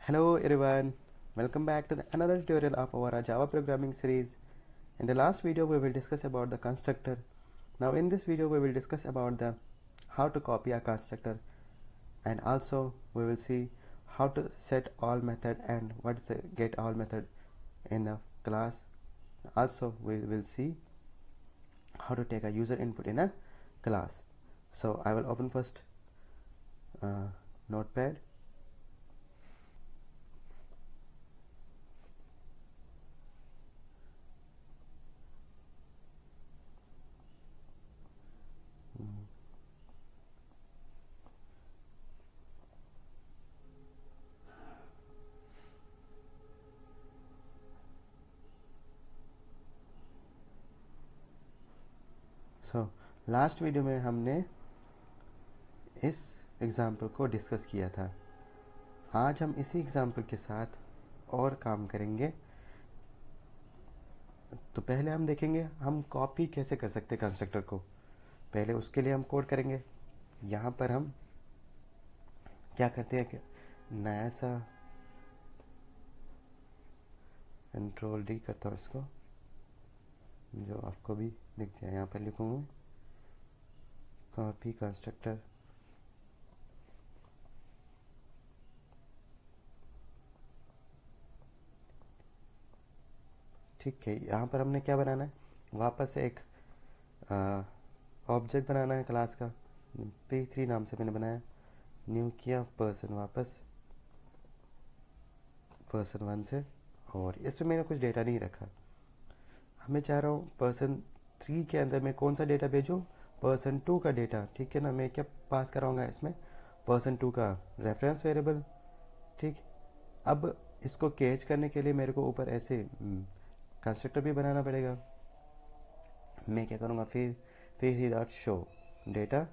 Hello everyone, welcome back to another tutorial of our Java programming series. In the last video we will discuss about the constructor. Now in this video we will discuss about the how to copy a constructor, and also we will see how to set all method and what is the get all method in the class. Also we will see how to take a user input in a class. So I will open first notepad. So last video में हमने इस example को discuss किया था। आज हम इसी example के साथ और काम करेंगे। तो पहले हम देखेंगे हम कॉपी कैसे कर सकते हैं कंस्ट्रक्टर को। पहले उसके लिए हम कोड करेंगे। यहाँ पर हम क्या करते हैं कि नया सा कंट्रोल डी करता हूँ इसको, जो आपको भी दिख जाए। यहाँ पर लिखूँगा कॉपी कंस्ट्रक्टर। ठीक है, यहाँ पर हमने क्या बनाना है, वापस से एक ऑब्जेक्ट बनाना है क्लास का। p3 नाम से मैंने बनाया, न्यू किया पर्सन, वापस पर्सन 1 से, और इसमें मैंने कुछ डेटा नहीं रखा। हमें चाह रहा हूँ पर्सन 3 के अंदर मैं कौन सा डेटा भेजूँ, पर्सन 2 का डेटा। ठीक है ना, मैं क्या पास कराऊंगा इसमें, पर्सन 2 का रेफरेंस वेरिएबल। ठीक, अब इसको कैच करने के लिए मेरे को ऊपर ऐसे कंस्ट्रक्टर भी बनाना पड़ेगा। मैं क्या करूँगा, फिर ही डॉट शो डेटा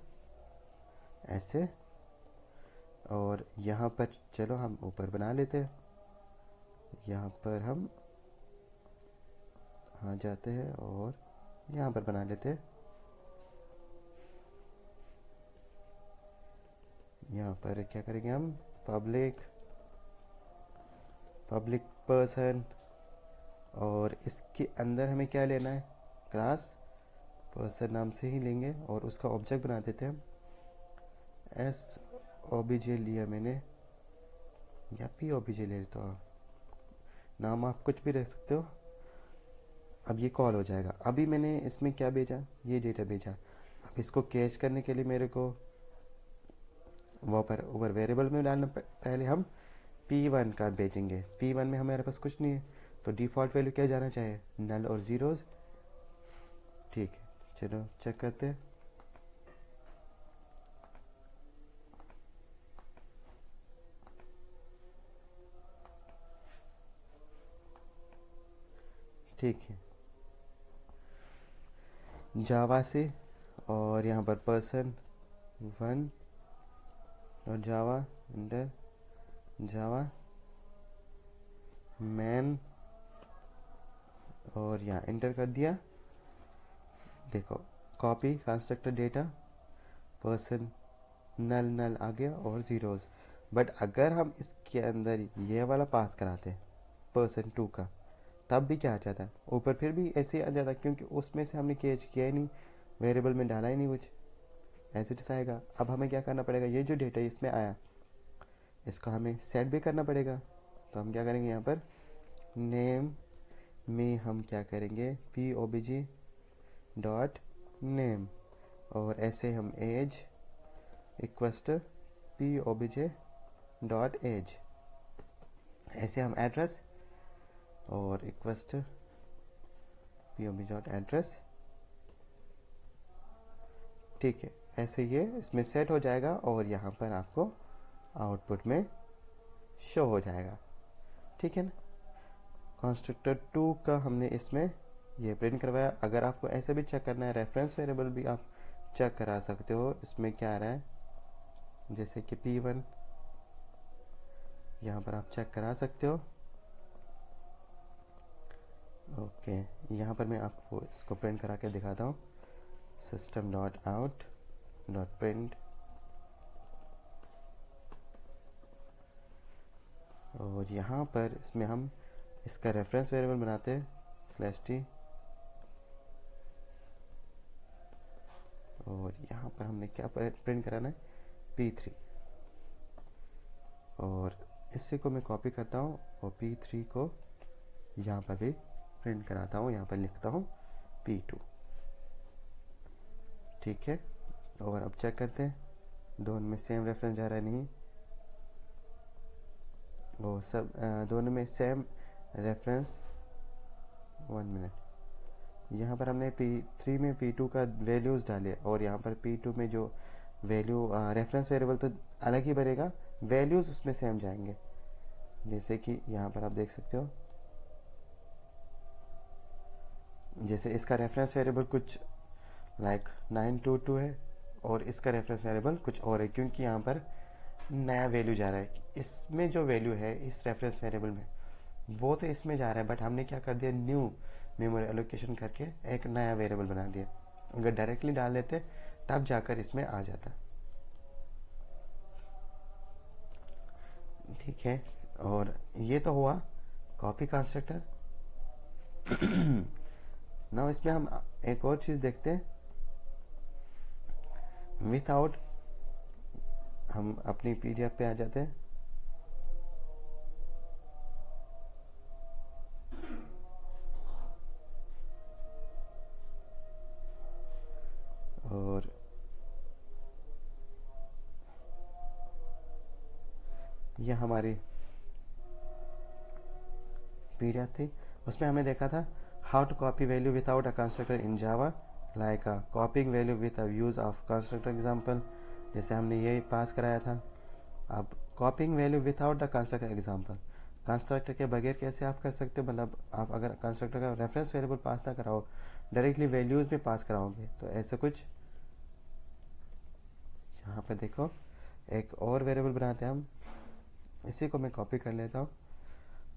ऐसे, और यहाँ पर चलो हम ऊपर बना लेते हैं। यहाँ पर हम आ जाते हैं और यहाँ पर बना लेते हैं। यहाँ पर क्या करेंगे हम, पब्लिक पर्सन, और इसके अंदर हमें क्या लेना है, क्लास पर्सन नाम से ही लेंगे और उसका ऑब्जेक्ट बना देते हैं हम। एस ओबीजे लिया मैंने, या पी ओबीजे ले लेता हूँ, नाम आप कुछ भी रख सकते हो। अब ये कॉल हो जाएगा। अभी मैंने इसमें क्या भेजा, ये डेटा भेजा। अब इसको कैच करने के लिए मेरे को ऊपर वेरिएबल में डालना। पहले हम p1 का भेजेंगे। p1 में हमारे पास कुछ नहीं है, तो डिफ़ॉल्ट वैल्यू क्या जाना चाहिए, नल और ज़ीरोज़। ठीक है, चलो चेक करते हैं। ठीक है, जावा से, और यहाँ पर पर्सन 1 और जावा अंडर जावा मैन, और यहाँ एंटर कर दिया। देखो कॉपी कंस्ट्रक्टर डेटा, पर्सन नल आ गया और ज़ीरोज़। बट अगर हम इसके अंदर ये वाला पास कराते पर्सन 2 का, तब भी क्या आ जाता है, ऊपर फिर भी ऐसे ही आ जाता, क्योंकि उसमें से हमने कैच किया ही नहीं, वेरिएबल में डाला ही नहीं कुछ, ऐसे ही आएगा। अब हमें क्या करना पड़ेगा, ये जो डेटा इसमें आया इसको हमें सेट भी करना पड़ेगा। तो हम क्या करेंगे, यहाँ पर नेम में हम क्या करेंगे, P O B G dot name, और ऐसे हम एज इक्वस्ट P O B J dot age, ऐसे हम एड्रेस और इक्वस्ट P O B dot address. ठीक है, ऐसे ये इसमें सेट हो जाएगा और यहाँ पर आपको आउटपुट में शो हो जाएगा। ठीक है ना, कंस्ट्रक्टर 2 का हमने इसमें ये प्रिंट करवाया। अगर आपको ऐसे भी चेक करना है, रेफरेंस वेरिएबल भी आप चेक करा सकते हो, इसमें क्या आ रहा है, जैसे कि p1, यहाँ पर आप चेक करा सकते हो। ओके, यहाँ पर मैं आपको इसको प्रिंट करा के दिखाता हूँ। सिस्टम डॉट आउट .print और यहाँ पर इसमें हम इसका रेफरेंस वेरिएबल बनाते हैं /t, और यहाँ पर हमने क्या प्रिंट कराना है, p3, और इसी को मैं कॉपी करता हूँ और p3 को यहाँ पर भी प्रिंट कराता हूँ, यहाँ पर लिखता हूँ p2। ठीक है, और अब चेक करते हैं दोनों में सेम रेफरेंस जा रहा है नहीं, वो सब दोनों में सेम रेफरेंस। 1 मिनट, यहाँ पर हमने p3 में p2 का वैल्यूज़ डाले और यहाँ पर p2 में जो वैल्यू रेफरेंस वेरिएबल तो अलग ही बनेगा, वैल्यूज़ उसमें सेम जाएंगे। जैसे कि यहाँ पर आप देख सकते हो, जैसे इसका रेफरेंस वेरिएबल कुछ लाइक 922 है और इसका रेफरेंस वेरिएबल कुछ और है, क्योंकि यहाँ पर नया वैल्यू जा रहा है। इसमें जो वैल्यू है इस रेफरेंस वेरिएबल में वो तो इसमें जा रहा है, बट हमने क्या कर दिया, न्यू मेमोरी एलोकेशन करके एक नया वेरिएबल बना दिया। अगर डायरेक्टली डाल देते तब जाकर इसमें आ जाता। ठीक है, और ये तो हुआ कॉपी कंस्ट्रक्टर। ना इसमें हम एक और चीज़ देखते हैं, विथआउट। हम अपनी पीडीएफ पे आ जाते हैं, और यह हमारी पीडीएफ थी। उसमें हमें देखा था how to copy value without a constructor in Java, like copying value with a use of constructor example, जैसे हमने ये पास कराया था। अब copying value without the constructor example, constructor के बगैर कैसे आप कर सकते हो, मतलब आप अगर कंस्ट्रक्टर का रेफरेंस वेरिएबल पास ना कराओ, डायरेक्टली वैल्यूज में पास कराओगे, तो ऐसे कुछ। यहाँ पर देखो एक और वेरिएबल बनाते हैं हम, इसी को मैं कॉपी कर लेता हूँ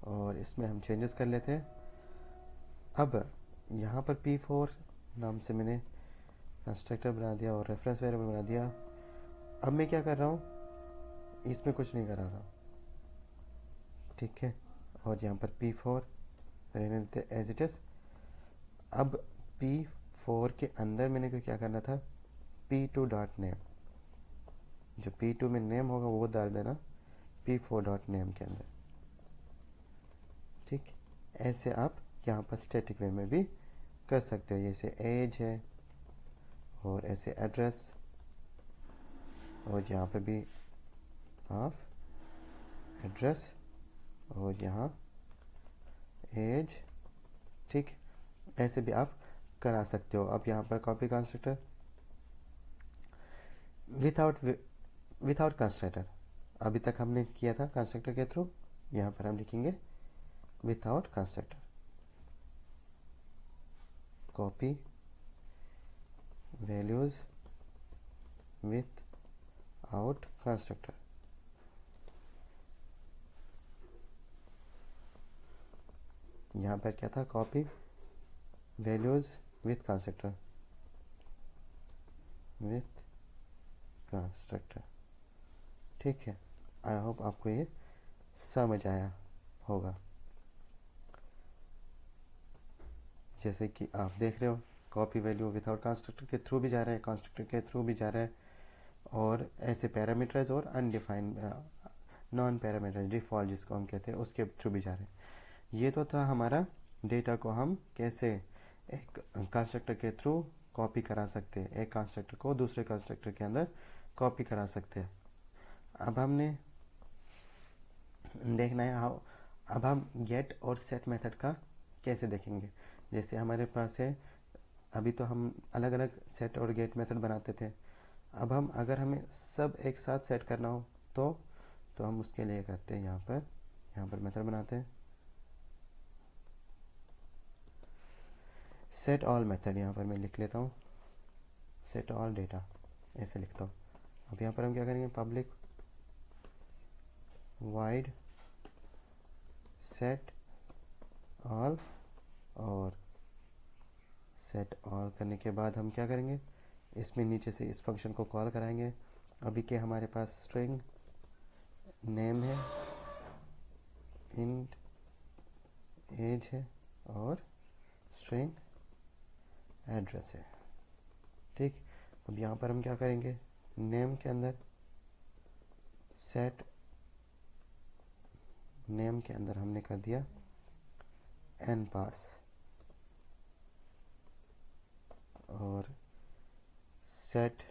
और इसमें हम चेंजेस कर लेते हैं। अब यहाँ पर p4 नाम से मैंने कंस्ट्रक्टर बना दिया और रेफरेंस वेरिएबल बना दिया। अब मैं क्या कर रहा हूँ, इसमें कुछ नहीं करा रहा हूँ। ठीक है, और यहाँ पर p4 रहने देते एज इट इज। अब p4 के अंदर मैंने को क्या करना था, p2 डॉट नेम, जो p2 में नेम होगा वो डाल देना p4 डॉट नेम के अंदर। ठीक, ऐसे आप यहाँ पर स्टैटिक वे में भी कर सकते हो, जैसे एज है और ऐसे एड्रेस, और यहाँ पर भी ऑफ एड्रेस और यहाँ एज। ठीक, ऐसे भी आप करा सकते हो। अब यहाँ पर कॉपी कंस्ट्रक्टर विथआउट कंस्ट्रक्टर, अभी तक हमने किया था कंस्ट्रक्टर के थ्रू, यहाँ पर हम लिखेंगे without constructor, copy values with out constructor. यहाँ पर क्या था, copy values with constructor, with constructor. ठीक है, आई होप आपको ये समझ आया होगा। जैसे कि आप देख रहे हो, कॉपी वैल्यू विदाउट कंस्ट्रक्टर के थ्रू भी जा रहा है, कंस्ट्रक्टर के थ्रू भी जा रहा है, और ऐसे पैरामीटराइज और अनडिफाइंड नॉन पैरामीटराइज डिफॉल्ट जिसको हम कहते हैं उसके थ्रू भी जा रहे हैं। ये तो था हमारा डेटा को हम कैसे एक कंस्ट्रक्टर के थ्रू कॉपी करा सकते हैं, एक कंस्ट्रक्टर को दूसरे कंस्ट्रक्टर के अंदर कॉपी करा सकते हैं। अब हमने देखना है हाउ, अब हम गेट और सेट मेथड का कैसे देखेंगे। जैसे हमारे पास है, अभी तो हम अलग अलग सेट और गेट मेथड बनाते थे। अब हम अगर हमें सब एक साथ सेट करना हो तो हम उसके लिए करते हैं, यहाँ पर मेथड बनाते हैं सेट ऑल मेथड। यहाँ पर मैं लिख लेता हूँ सेट ऑल डेटा, ऐसे लिखता हूँ। अब यहाँ पर हम क्या करेंगे, पब्लिक वाइड सेट ऑल, और सेट ऑल करने के बाद हम क्या करेंगे, इसमें नीचे से इस फंक्शन को कॉल कराएंगे। अभी के हमारे पास स्ट्रिंग नेम है इंट एज है और स्ट्रिंग एड्रेस है। ठीक, अब यहाँ पर हम क्या करेंगे, नेम के अंदर सेट नेम के अंदर हमने कर दिया एन पास और सेट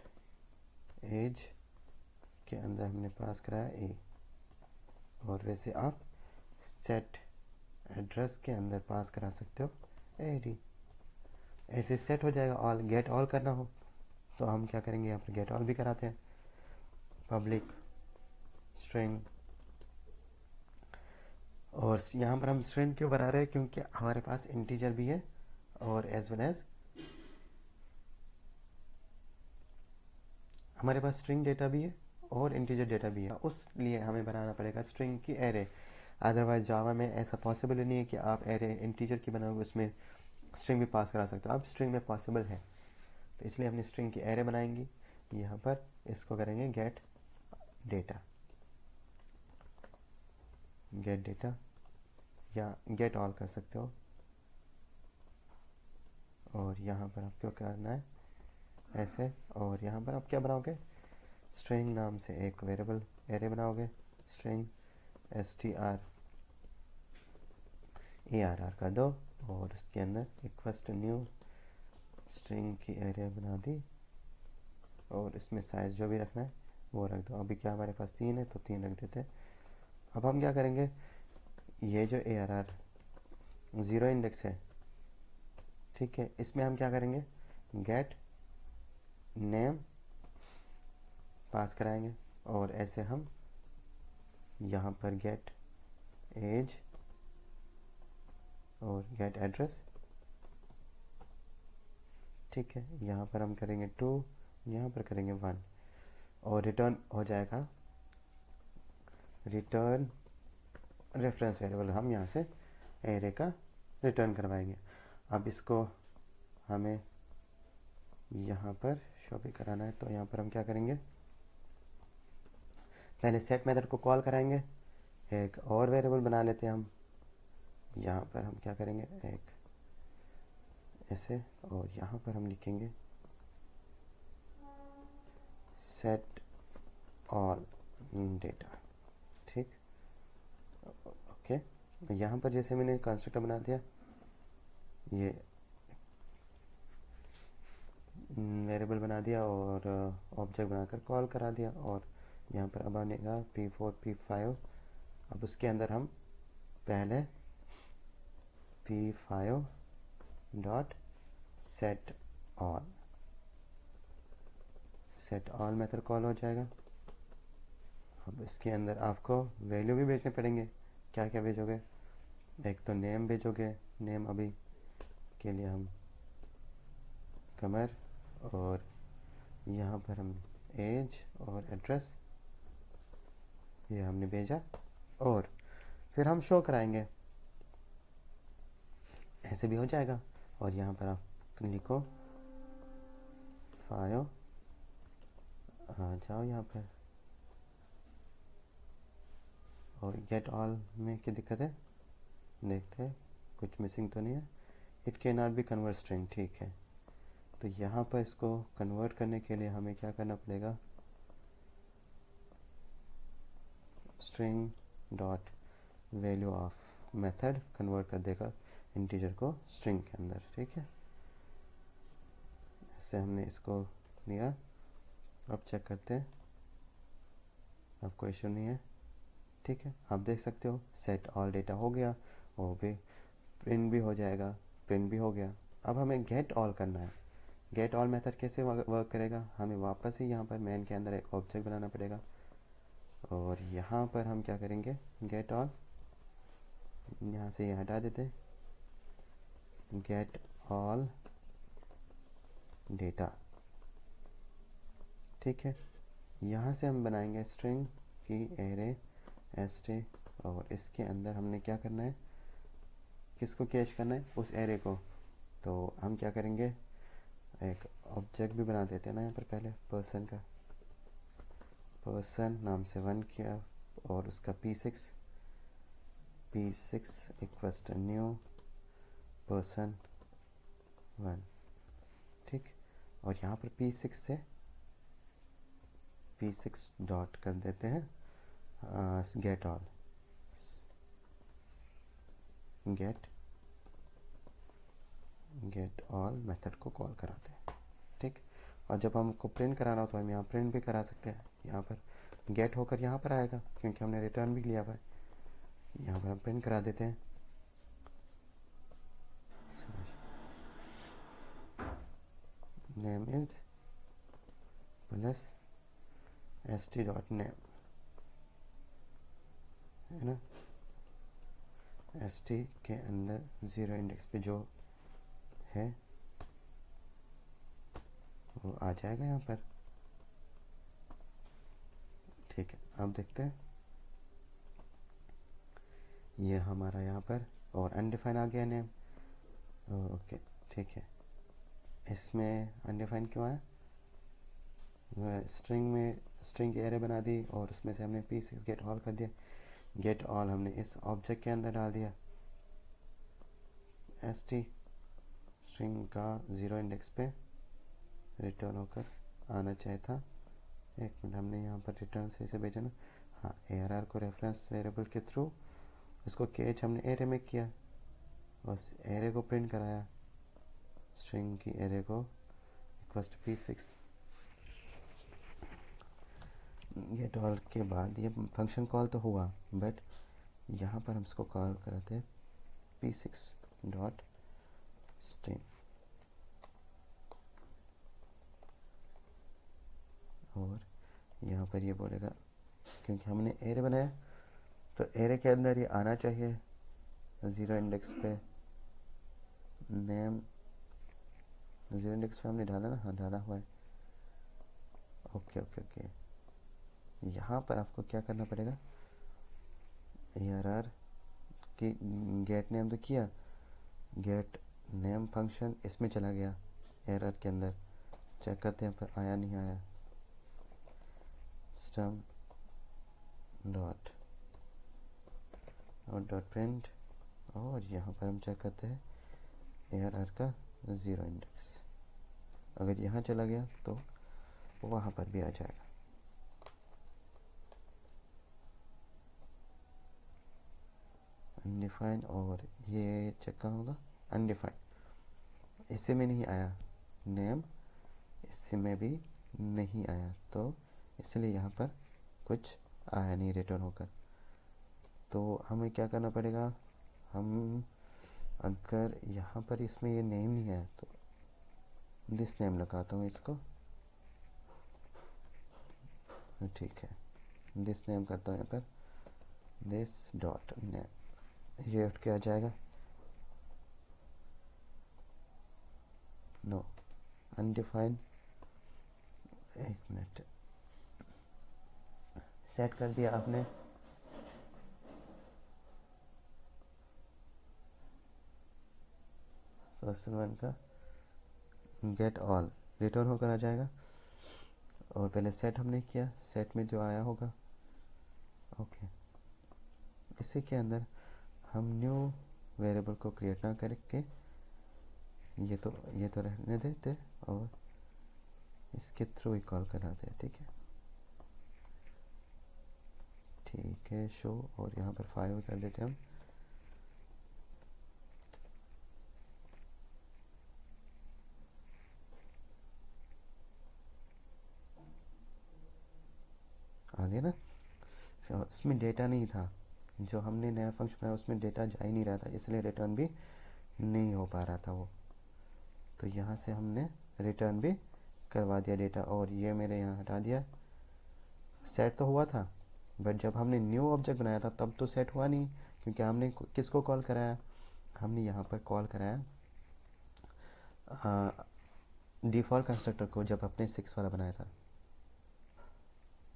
एज के अंदर हमने पास कराया ए। और वैसे आप सेट एड्रेस के अंदर पास करा सकते हो एडी। ऐसे सेट हो जाएगा। ऑल गेट ऑल करना हो तो हम क्या करेंगे, यहाँ पर गेट ऑल भी कराते हैं, पब्लिक स्ट्रिंग। और यहाँ पर हम स्ट्रिंग क्यों बना रहे हैं, क्योंकि हमारे पास इंटीजर भी है और एज वेल एज हमारे पास स्ट्रिंग डेटा भी है और इंटीजर डेटा भी है। उस लिए हमें बनाना पड़ेगा स्ट्रिंग की एरे। अदरवाइज जावा में ऐसा पॉसिबल नहीं है कि आप एरे इंटीजर की बनाओगे उसमें स्ट्रिंग भी पास करा सकते हो। अब स्ट्रिंग में पॉसिबल है, तो इसलिए हमने स्ट्रिंग की एरे बनाएंगी। यहाँ पर इसको करेंगे गेट डेटा या गेट ऑल कर सकते हो। और यहाँ पर आपको करना है ऐसे। और यहाँ पर आप क्या बनाओगे, स्ट्रिंग नाम से एक वेरिएबल एरे बनाओगे, स्ट्रिंग str arr कर दो और उसके अंदर रिक्वेस्ट न्यू स्ट्रिंग की एरे बना दी और इसमें साइज जो भी रखना है वो रख दो। अभी क्या हमारे पास 3 है तो 3 रख देते हैं। अब हम क्या करेंगे, ये जो arr 0 इंडेक्स है, ठीक है, इसमें हम क्या करेंगे, गेट नेम पास कराएंगे और ऐसे हम यहाँ पर गेट एज और गेट एड्रेस, ठीक है, यहाँ पर हम करेंगे 2, यहाँ पर करेंगे 1 और रिटर्न हो जाएगा रिटर्न रेफरेंस वेरिएबल। हम यहाँ से एरे का रिटर्न करवाएंगे। अब इसको हमें यहाँ पर शो भी कराना है, तो यहाँ पर हम क्या करेंगे, पहले सेट मेथड को कॉल कराएंगे, एक और वेरिएबल बना लेते हैं हम। यहाँ पर हम क्या करेंगे, एक ऐसे और यहाँ पर हम लिखेंगे सेट ऑल डेटा। ठीक, ओके। यहाँ पर जैसे मैंने कंस्ट्रक्टर बना दिया, ये वेरिएबल बना दिया और ऑब्जेक्ट बनाकर कॉल करा दिया। और यहाँ पर अब आनेगा P4 P5। अब उसके अंदर हम पहले P5 dot set all method call हो जाएगा। अब इसके अंदर आपको वैल्यू भी भेजने पड़ेंगे। क्या क्या भेजोगे, एक तो नेम भेजोगे, नेम अभी के लिए हम कमर, और यहाँ पर हम एज और एड्रेस, ये हमने भेजा। और फिर हम शो कराएंगे, ऐसे भी हो जाएगा। और यहाँ पर आप लिखो फायो, जाओ यहाँ पर, और गेट ऑल में क्या दिक्कत है देखते हैं, कुछ मिसिंग तो नहीं है। It can not be convert string, ठीक है। तो यहाँ पर इसको कन्वर्ट करने के लिए हमें क्या करना पड़ेगा, string dot value of method convert कर देगा इंटीजर को स्ट्रिंग के अंदर, ठीक है। ऐसे हमने इसको लिया। अब चेक करते हैं, अब कोई इशू नहीं है, ठीक है। आप देख सकते हो सेट ऑल डेटा हो गया, वो भी प्रिंट भी हो जाएगा, प्रिंट भी हो गया। अब हमें गेट ऑल करना है। गेट ऑल मेथड कैसे वर्क करेगा, हमें वापस ही यहाँ पर मेन के अंदर एक ऑब्जेक्ट बनाना पड़ेगा। और यहाँ पर हम क्या करेंगे, गेट ऑल, यहाँ से ये हटा देते, गेट ऑल डेटा, ठीक है। यहाँ से हम बनाएंगे स्ट्रिंग की एरे st, और इसके अंदर हमने क्या करना है, किसको कैश करना है, उस एरे को। तो हम क्या करेंगे, एक ऑब्जेक्ट भी बना देते हैं ना यहाँ पर, पहले पर्सन का, पर्सन नाम से 1 किया और उसका P6 P6 equals to new person 1, ठीक। और यहाँ पर P6 से P6 डॉट कर देते हैं get all, get all method को कॉल कराते हैं, ठीक। और जब हमको प्रिंट कराना हो तो हम यहाँ प्रिंट भी करा सकते हैं। यहाँ पर गेट होकर यहाँ पर आएगा क्योंकि हमने रिटर्न भी लिया हुआ है। यहाँ पर हम प्रिंट करा देते हैं, name is plus st dot name, है ना। st के अंदर 0 इंडेक्स पे जो है वो आ जाएगा यहाँ पर, ठीक है। अब देखते हैं ये हमारा यहाँ पर और अनडिफाइन आ गया नेम, ओके ठीक है। इसमें अनडिफाइन क्यों आया? स्ट्रिंग में स्ट्रिंग की एरे बना दी और उसमें से हमने P6 गेट ऑल कर दिया। गेट ऑल हमने इस ऑब्जेक्ट के अंदर डाल दिया, st स्ट्रिंग का 0 इंडेक्स पे रिटर्न होकर आना चाहिए था। एक मिनट, हमने यहाँ पर रिटर्न से इसे भेजा ना, हाँ ARR को रेफरेंस वेरिएबल के थ्रू इसको कैच हमने एरे में किया, बस एरे को प्रिंट कराया, स्ट्रिंग की एरे को equals to P6 get all के बाद ये फंक्शन कॉल तो हुआ, बट यहाँ पर हम इसको कॉल कराते हैं P6 डॉट स्ट्रिंग, और यहाँ पर ये बोलेगा क्योंकि हमने एरे बनाया तो एरे के अंदर ये आना चाहिए 0 इंडेक्स पे, नेम 0 इंडेक्स पे हमने डाला ना, हाँ डाला हुआ है, ओके ओके ओके। यहाँ पर आपको क्या करना पड़ेगा, ARR की गेट नेम तो किया, गेट नेम फंक्शन इसमें चला गया एरर के अंदर, चेक करते हैं पर आया नहीं आया, स्टम डॉट और डॉट प्रिंट, और यहाँ पर हम चेक करते हैं ARR का 0 इंडेक्स, अगर यहाँ चला गया तो वहाँ पर भी आ जाएगा। अनडिफाइन, और ये चेक कहाँ होगा, अनडिफाइन, इससे में नहीं आया नेम, इससे में भी नहीं आया, तो इसलिए यहाँ पर कुछ आया नहीं रिटर्न होकर। तो हमें क्या करना पड़ेगा, हम अगर यहाँ पर इसमें ये नेम नहीं है तो दिस नेम लगाता हूँ इसको, ठीक है, दिस नेम करता हूँ यहाँ पर, दिस डॉट नेम, ये उठ के आ जाएगा, नो अनडिफाइन, एक मिनट, सेट कर दिया आपने, पर्सन 1 का गेट ऑल रिटर्न होकर आ जाएगा, और पहले सेट हमने किया, सेट में जो आया होगा, ओके। इसी के अंदर हम न्यू वेरिएबल को क्रिएट ना करके ये तो रहने देते और इसके थ्रू ही कॉल कराते हैं, ठीक है, ठीक है, शो, और यहाँ पर 5 कर देते हम, आगे ना। उसमें डेटा नहीं था, जो हमने नया फंक्शन बनाया उसमें डेटा जा ही नहीं रहा था, इसलिए रिटर्न भी नहीं हो पा रहा था वो, तो यहाँ से हमने रिटर्न भी करवा दिया डेटा, और ये मेरे यहाँ हटा दिया। सेट तो हुआ था बट जब हमने न्यू ऑब्जेक्ट बनाया था तब तो सेट हुआ नहीं, क्योंकि हमने किसको कॉल कराया, हमने यहाँ पर कॉल कराया डिफ़ॉल्ट कंस्ट्रक्टर को, जब अपने 6 वाला बनाया था,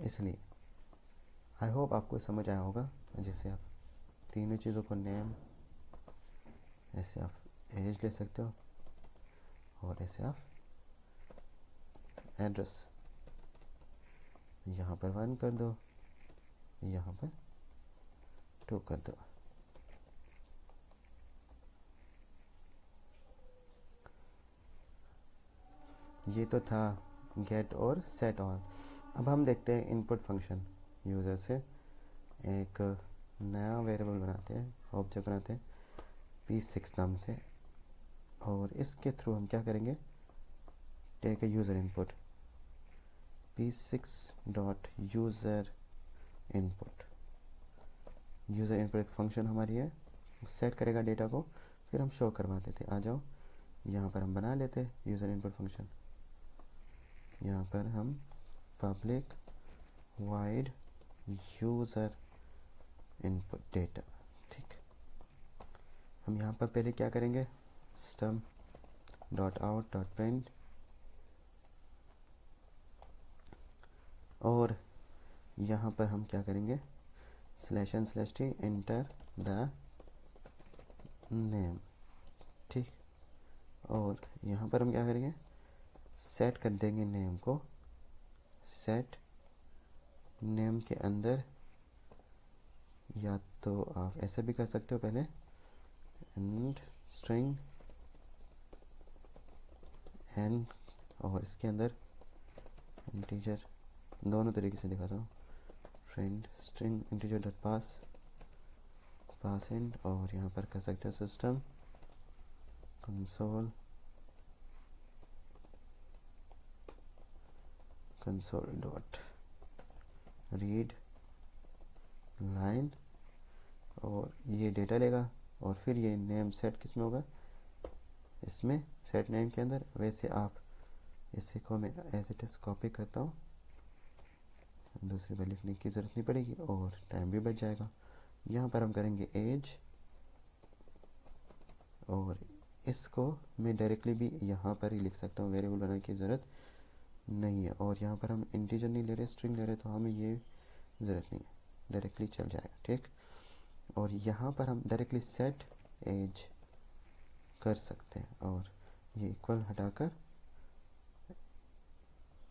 इसलिए आई होप आपको समझ आया होगा। जैसे आप तीनों चीज़ों को नेम, ऐसे आप एज ले सकते हो, और ऐसे आप एड्रेस, यहाँ पर 1 कर दो, यहाँ पर 2 कर दो, ये तो था गेट और सेट ऑल। अब हम देखते हैं इनपुट फंक्शन। यूज़र से एक नया वेरिएबल बनाते हैं, ऑब्जेक्ट बनाते हैं p6 नाम से, और इसके थ्रू हम क्या करेंगे, take a user input p6 dot user input. User input एक फंक्शन हमारी है, सेट करेगा डेटा को, फिर हम शो करवा देते। आ जाओ, यहाँ पर हम बना लेते यूज़र इनपुट फंक्शन। यहाँ पर हम public wide user input data, ठीक। हम यहाँ पर पहले क्या करेंगे, system dot out dot print, और यहाँ पर हम क्या करेंगे, /n/t एंटर द नेम, ठीक। और यहाँ पर हम क्या करेंगे, सेट कर देंगे नेम को। सेट नेम के अंदर या तो आप ऐसे भी कर सकते हो पहले, एंड स्ट्रिंग एंड, और इसके अंदर इंटीजर, दोनों तरीके से दिखाता हूँ। फ्रेंड स्ट्रिंग इंटीजर डॉट पास इन, और यहाँ पर कर सकते हो system console dot read line, और ये डेटा लेगा, और फिर ये नेम सेट किस में होगा, इसमें सेट नेम के अंदर। वैसे आप इसी को मैं एज इट इज कॉपी करता हूँ, दूसरी बार लिखने की ज़रूरत नहीं पड़ेगी और टाइम भी बच जाएगा। यहाँ पर हम करेंगे एज, और इसको मैं डायरेक्टली भी यहाँ पर ही लिख सकता हूँ, वेरिएबल बनाने की ज़रूरत नहीं है। और यहाँ पर हम इंटीजर नहीं ले रहे, स्ट्रिंग ले रहे, तो हमें ये ज़रूरत नहीं है, डायरेक्टली चल जाएगा, ठीक। और यहाँ पर हम डायरेक्टली सेट एज कर सकते हैं, और ये इक्वल हटाकर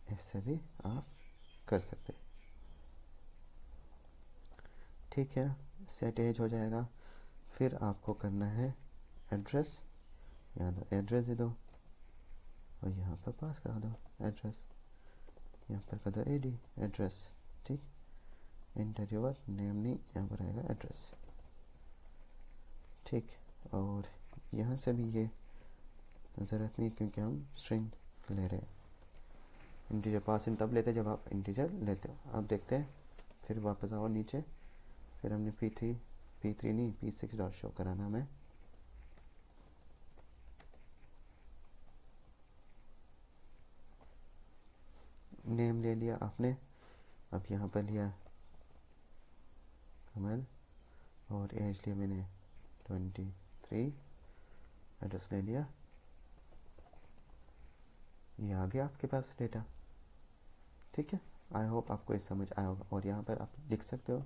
ऐसे भी आप कर सकते हैं, ठीक है। सेट एज हो जाएगा। फिर आपको करना है एड्रेस, यहाँ दो एड्रेस दे दो, और यहाँ पर पास करा दो एड्रेस, यहाँ पर कर दो एडी एड्रेस, ठीक। एंटर योर नेम, नहीं यहाँ पर आएगा एड्रेस, ठीक। और यहाँ से भी ये ज़रूरत नहीं क्योंकि हम स्ट्रिंग ले रहे हैं। इंटीजर पास इन तब लेते हैं जब आप इंटीजर लेते हो। अब देखते हैं, फिर वापस आओ नीचे, फिर हमने p3 नहीं p6 डॉट शो कराना हमें। नेम ले लिया आपने, अब यहाँ पर लिया कमल, और एज लिया मैंने 23, एड्रेस ले लिया, ये आ गया आपके पास डेटा, ठीक है। आई होप आपको ये समझ आया होगा। और यहाँ पर आप लिख सकते हो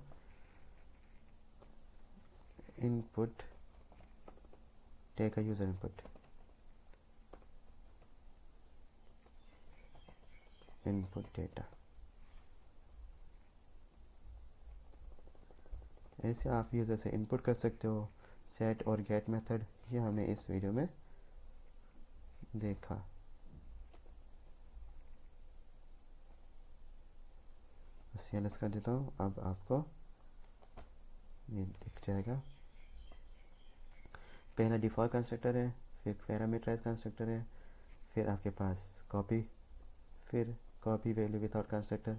input take a user input data, ऐसे आप यूज़र से इनपुट कर सकते हो। सेट और गेट मेथड ये हमने इस वीडियो में देखा। CLS कर देता हूँ, अब आपको ये दिख जाएगा। पहला डिफ़ॉल्ट कंस्ट्रक्टर है, फिर पैरामीटराइज कंस्ट्रक्टर है, फिर आपके पास कॉपी, फिर कॉपी वैल्यू विदाउट कंस्ट्रक्टर,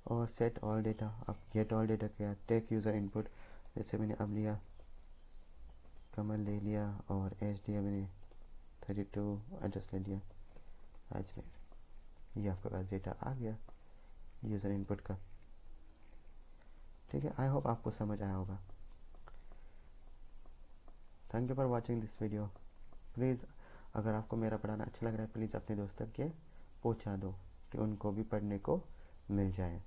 और सेट ऑल डेटा। अब गेट ऑल डेटा क्या, टेक यूज़र इनपुट, जैसे मैंने अब लिया कमल ले लिया, और एच दिया मैंने 32, एड्रेस ले लिया अजमेर, ये आपके पास डेटा आ गया यूज़र इनपुट का, ठीक है। आई होप आपको समझ आया होगा। Thank you for watching this video. Please अगर आपको मेरा पढ़ाना अच्छा लग रहा है, प्लीज़ अपने दोस्तों के पहुंचा दो कि उनको भी पढ़ने को मिल जाए।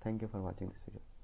Thank you for watching this video.